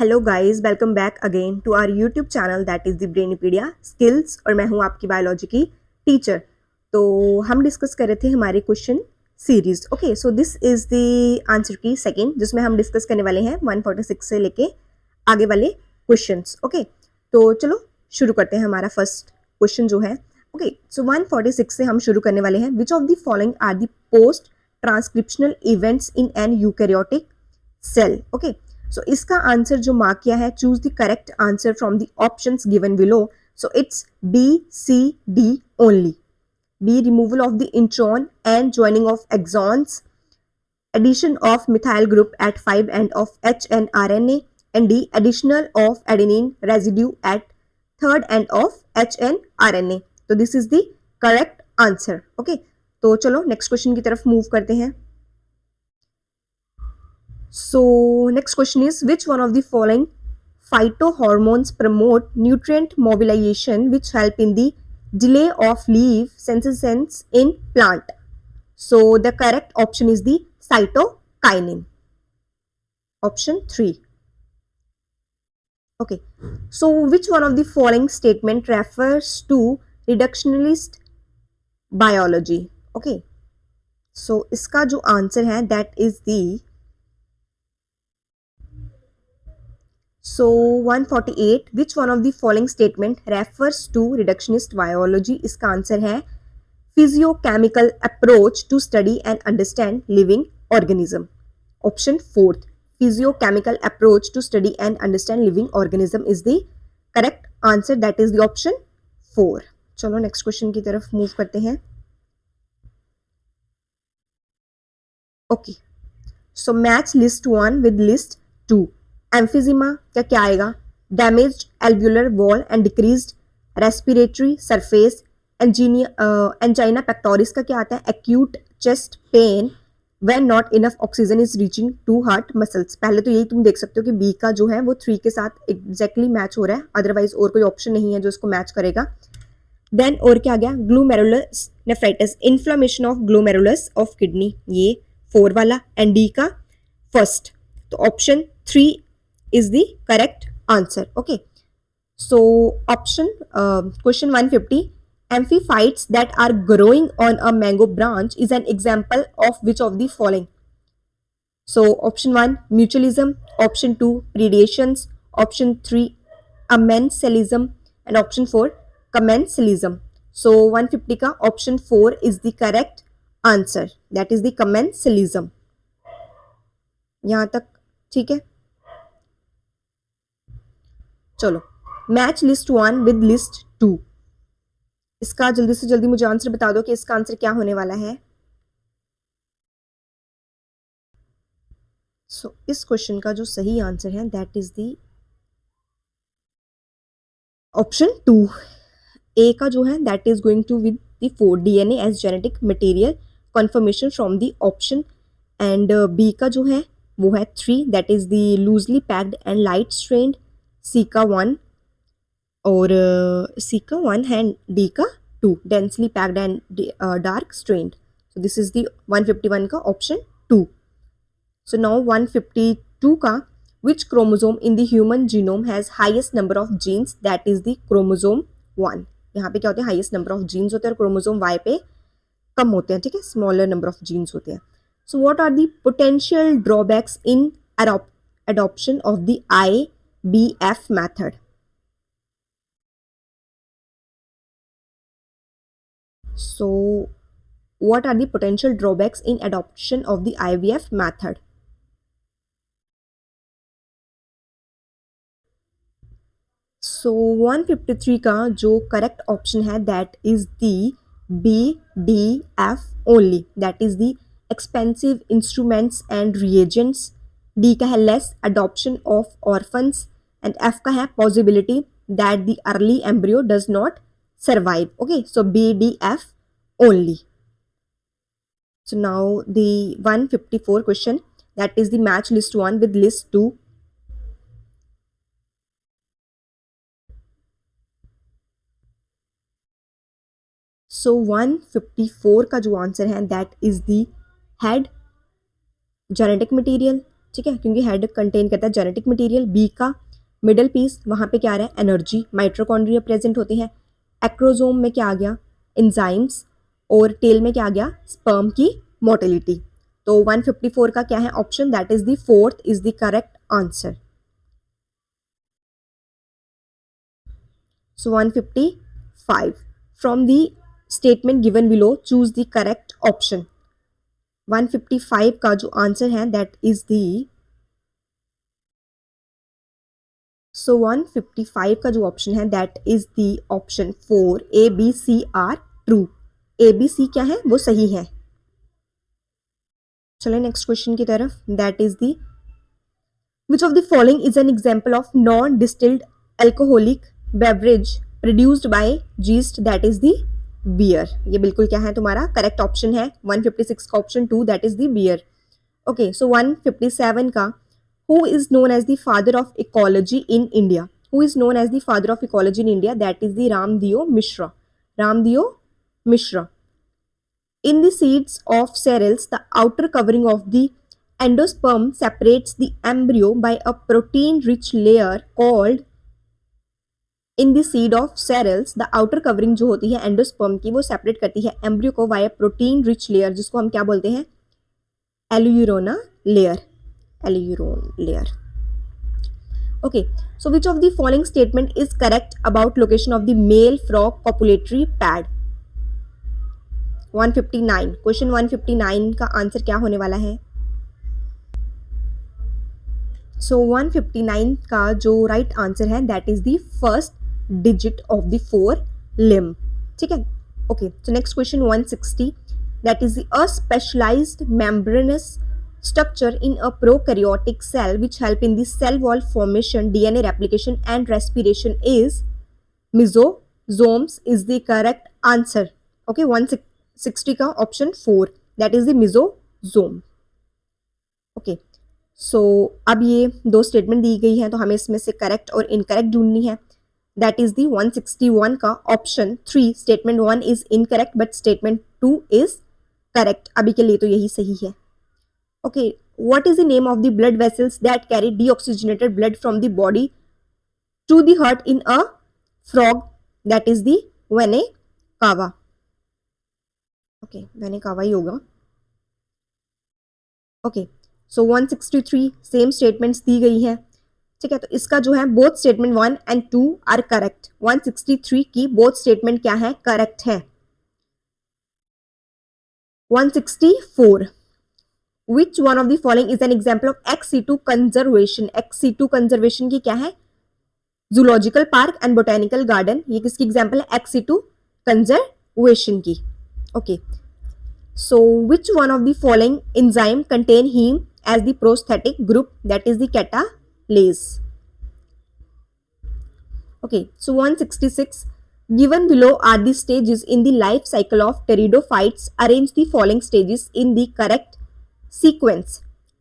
Hello guys, welcome back again to our YouTube channel that is the Brainypedia skills और मैं हूं आपकी biology की टीचर। तो हम डिस्कस कर रहे थे हमारे question series. Okay, so this is the answer की सेकंड, जिसमें हम डिस्कस करने वाले हैं 146 से लेके आगे वाले क्वेश्चंस। ओके, तो चलो शुरू करते हैं हमारा फर्स्ट क्वेश्चन जो है। ओके, सो 146 से हम शुरू करने वाले हैं। Which of the following are the post transcriptional events in an eukaryotic cell. Okay, so इसका आंसर जो मार्क किया है, choose the correct answer from the options given below. So it's B, C, D only. B, removal of the intron and joining of exons, addition of methyl group at 5 end of H and RNA, and D, additional of adenine residue at third end of H and RNA. तो this is the correct answer. Okay, तो चलो next question की तरफ move करते हैं। So next question is, which one of the following phytohormones promote nutrient mobilization which help in the delay of leaf senescence in plant? So the correct option is the cytokinin. Option 3. Okay. So which one of the following statement refers to reductionist biology? Okay. So इसका जो answer है that is the So 148, which one of the following statement refers to reductionist biology? इसका answer है physiochemical approach to study and understand living organism. Option 4th, physiochemical approach to study and understand living organism is the correct answer. That is the option 4. चलो next question की तरफ move करते हैं। Okay, so match list 1 with list 2। Emphysema का क्या आएगा? Damaged alveolar wall and decreased respiratory surface. Angina pectoris का क्या आता है? Acute chest pain when not enough oxygen is reaching to heart muscles. पहले तो यही तुम देख सकते हो कि बी का जो है वो 3 के साथ एग्जैक्टली मैच हो रहा है, अदरवाइज और कोई ऑप्शन नहीं है जो इसको मैच करेगा। देन और क्या आ गया? Glomerulus nephritis, inflammation of glomerulus of kidney, ये 4 वाला, एंड डी का फर्स्ट। तो option 3 is the correct answer. Okay, so option question 150, amphiphytes that are growing on a mango branch is an example of which of the following? So option 1 mutualism, option 2 predations, option 3 amensalism, and option 4 commensalism. So 150 का option 4 is the correct answer, that is the commensalism. यहाँ तक ठीक है? चलो match list 1 with list 2। इसका जल्दी से जल्दी मुझे आंसर बता दो कि इसका आंसर क्या होने वाला है। सो इस क्वेश्चन का जो सही आंसर है that is the option 2। A का जो है that is going to with the 4 DNA as genetic material confirmation from the option, and B का जो है वो है 3 that is the loosely packed and light strand. C का 1 और सी का 1 है, डी का 2 densely packed and dark stranded. So this is the 151 का ऑप्शन 2। सो नाउ 152 का, which chromosome in the human genome has highest number of genes? That is the chromosome 1। यहाँ पे क्या होते हैं? हाईएस्ट नंबर ऑफ जीन्स होते हैं, और क्रोमोसोम वाई पे कम होते हैं, ठीक है, स्मॉलर नंबर ऑफ जीन्स होते हैं। So what are the potential drawbacks in adoption of the IVF method? So what are the potential drawbacks in adoption of the IVF method? So 153 का जो correct option है that is the BDF only, that is the expensive instruments and reagents. D का है less adoption of orphans, and F का है possibility that the early embryo does not survive. Okay, so BDF only. So now the 154 question, that is the match list 1 with list 2. So 154 का जो answer है that is the head genetic material, ठीक है, क्योंकि head contain करता है genetic material. B का middle piece, वहाँ पे क्या आ रहा है, एनर्जी, माइटोकॉन्ड्रिया प्रेजेंट होते हैं। एक्रोजोम में क्या आ गया, एंजाइम्स, और टेल में क्या आ गया, स्पर्म की मोटिलिटी। तो 154 का क्या है option, that is the fourth is the correct answer. So 155 from the statement given below choose the correct option. 155 का जो आंसर है दैट इज दी, सो 155 का जो ऑप्शन है that is the option 4, A B C are true. A B C क्या है, वो सही है। चलो नेक्स्ट क्वेश्चन की तरफ, that is the which of the following is an example of non distilled alcoholic beverage produced by yeast, that is the beer. ये बिल्कुल क्या है तुम्हारा करेक्ट ऑप्शन है, 156 का option 2 that is the beer. Okay, so 157 का, who is known as the father of ecology in India? Who is known as the father of ecology in India? That is the Ramdeo Mishra. Ramdeo Mishra. In the seeds of cereals, the outer covering of the endosperm separates the embryo by a protein-rich layer called, in the seed of cereals, the outer covering जो होती है endosperm की, वो separate करती है embryo को bye protein rich layer, जिसको हम क्या बोलते हैं, aleurone layer, aleurone layer. Okay, so which of the following statement is correct about location of the male frog copulatory pad? 159, question 159 का आंसर क्या होने वाला है? सो 159 का जो राइट आंसर है that is the first digit of the 4 limb. ठीक है, okay, so next question 160, that is a specialized membranous structure in a prokaryotic cell which help in the cell wall formation, DNA replication and respiration is mesosomes is the correct answer. Okay, 160 का option 4 that is the mesosome. Okay, so अब ये दो statement दी गई है तो हमें इसमें से करेक्ट और इनकरेक्ट ढूंढनी है। दैट इज दी 161 का option 3, statement 1 is incorrect but statement 2 is correct. अभी के लिए तो यही सही है। Okay, what is the name of the blood vessels that carry deoxygenated blood from the body to the heart in a frog? That is the vena cava. Okay, vena cava ही होगा। Okay, so 163 same statements दी गई है। ठीक है, तो इसका जो है both statement 1 and 2 are correct. 163 की बोथ स्टेटमेंट क्या है, करेक्ट है। 164, Which one of the following is an example of ex situ conservation? Ex situ conservation की क्या है, zoological park and botanical garden, ये किसकी एग्जाम्पल है, एक्स सिटू कंजर्वेशन की। Okay, so which one of the following enzyme contain heme as the prosthetic group, that is the catalase. Okay, so 166, given below are the stages in the life cycle of pteridophytes, arrange the following stages in the correct sequence: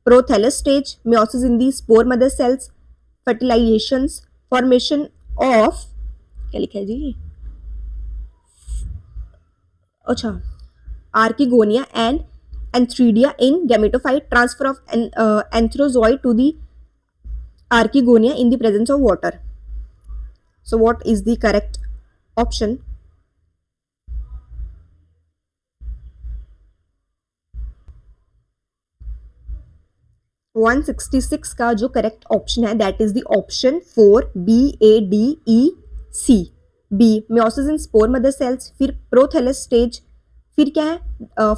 prothallus stage, meiosis in the spore mother cells, fertilizations, formation of, क्या लिखा है जी, अच्छा, archegonia and antheridia in gametophyte, transfer of antherozoid to the archegonia in the presence of water. So what is the correct option? 166 का जो correct option है that is the option 4, BADEC, B meiosis in spore mother cells, फिर prothallus stage, फिर क्या है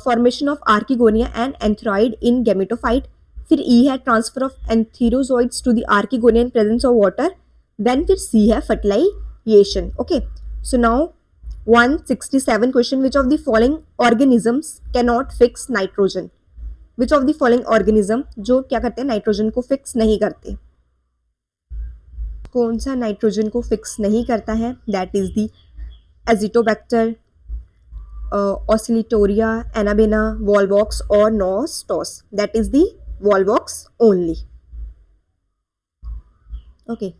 formation of archegonia and antheroid in gametophyte, फिर E है transfer of antherozoids to the archegonia in presence of water, then फिर C है fertilisation. Okay, so now 167 question, which of the following organisms can not fix nitrogen? Which of the following organism जो क्या करते हैं, nitrogen को fix नहीं करते? कौन सा नाइट्रोजन को फिक्स नहीं करता है? That is the azotobacter, oscillatoria, anabaena, volvox और nostoc. That is the volvox only. Okay,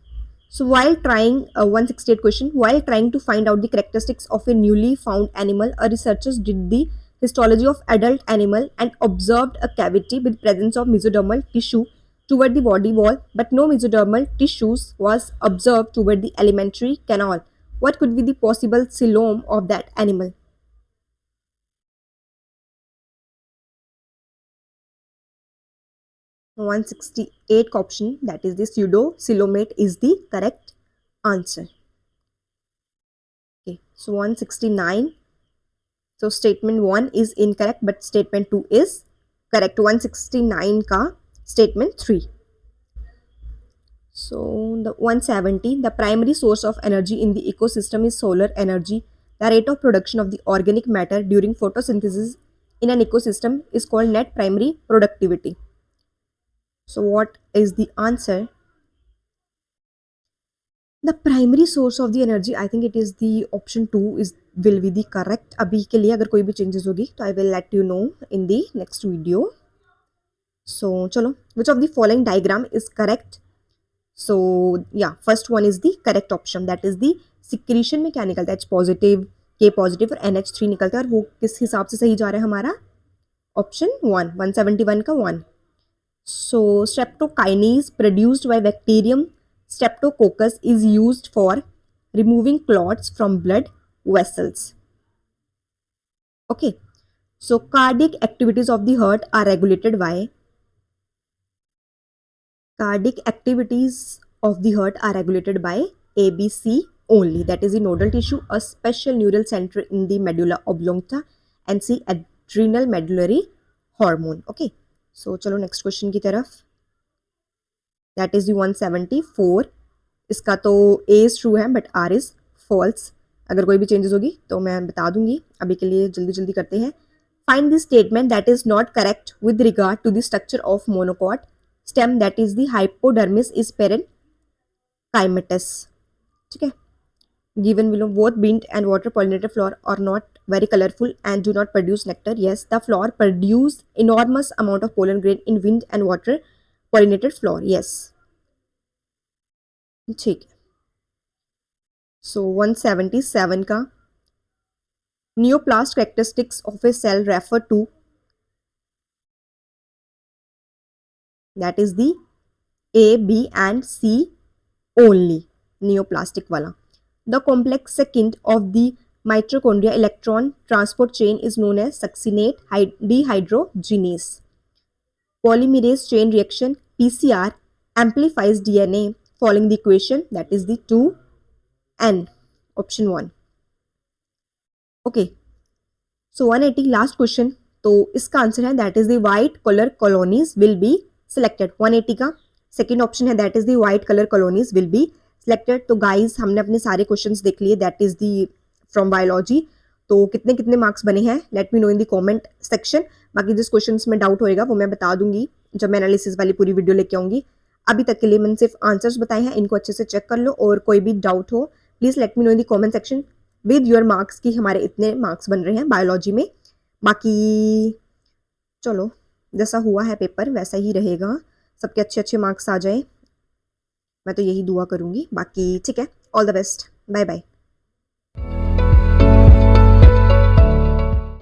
so while trying 168 question, while trying to find out the characteristics of a newly found animal, a researchers did the histology of adult animal and observed a cavity with presence of mesodermal tissue toward the body wall, but no mesodermal tissues was observed toward the alimentary canal. What could be the possible coelom of that animal? So 168 option, that is the pseudocoelomate, is the correct answer. Okay, so 169. So statement 1 is incorrect, but statement 2 is correct. 169 का statement 3. So the 170, the primary source of energy in the ecosystem is solar energy. The rate of production of the organic matter during photosynthesis in an ecosystem is called net primary productivity. So what is the answer? The primary source of the energy, I think it is the option 2 is will be the correct. अभी के लिए अगर कोई भी changes होगी तो I will let you know in the next video. So चलो, which of the following diagram is correct? So yeah, first one is the correct option, that is the secretion में क्या निकलता है, H positive, K positive और NH3 निकलता है, और वो किस हिसाब से सही जा रहा है हमारा? ऑप्शन 1, 171 का 1. So streptokinase produced by bacterium Streptococcus is used for removing clots from blood vessels. Okay, so cardiac activities of the heart are regulated by ABC only, that is the nodal tissue, a special neural center in the medulla oblongata, and C adrenal medullary hormone. Okay, so चलो next question की तरफ. That is the 174. इसका तो A is true है but R is false. अगर कोई भी changes होगी तो मैं बता दूंगी. अभी के लिए जल्दी जल्दी करते हैं. Find the statement that is not correct with regard to the structure of monocot stem, that is the hypodermis is parenchymatous. ठीक है. Given below, both bean and water pollinated flower are not very colorful and do not produce nectar. Yes, the flower produce enormous amount of pollen grain in wind and water pollinated flower. Yes. ठीक है. So 177 का neoplast characteristics of a cell refer to, that is the A, B and C only, neoplastic वाला. The complex second of the mitochondria electron transport chain is known as succinate dehydrogenase. Polymerase chain reaction PCR amplifies DNA following the equation, that is the 2N, option 1. Okay, so 180 last question. तो इसका answer है that is the white color colonies will be selected. 180 का second option है that is the white color colonies will be selected. तो guys हमने अपने सारे questions देख लिए, that is the from biology. तो कितने कितने मार्क्स बने हैं let me know in the comment section. बाकी जिस क्वेश्चंस में डाउट होएगा वो मैं बता दूंगी जब मैं एनालिसिस वाली पूरी वीडियो लेके आऊंगी. अभी तक के लिए मैंने सिर्फ आंसर्स बताए हैं, इनको अच्छे से चेक कर लो, और कोई भी डाउट हो please let me know in the comment section with your marks कि हमारे इतने मार्क्स बन रहे हैं बायोलॉजी में. बाकी चलो जैसा हुआ है पेपर वैसा ही रहेगा, सबके अच्छे अच्छे मार्क्स आ जाए, मैं तो यही दुआ करूँगी. बाकी ठीक है, all the best, bye bye.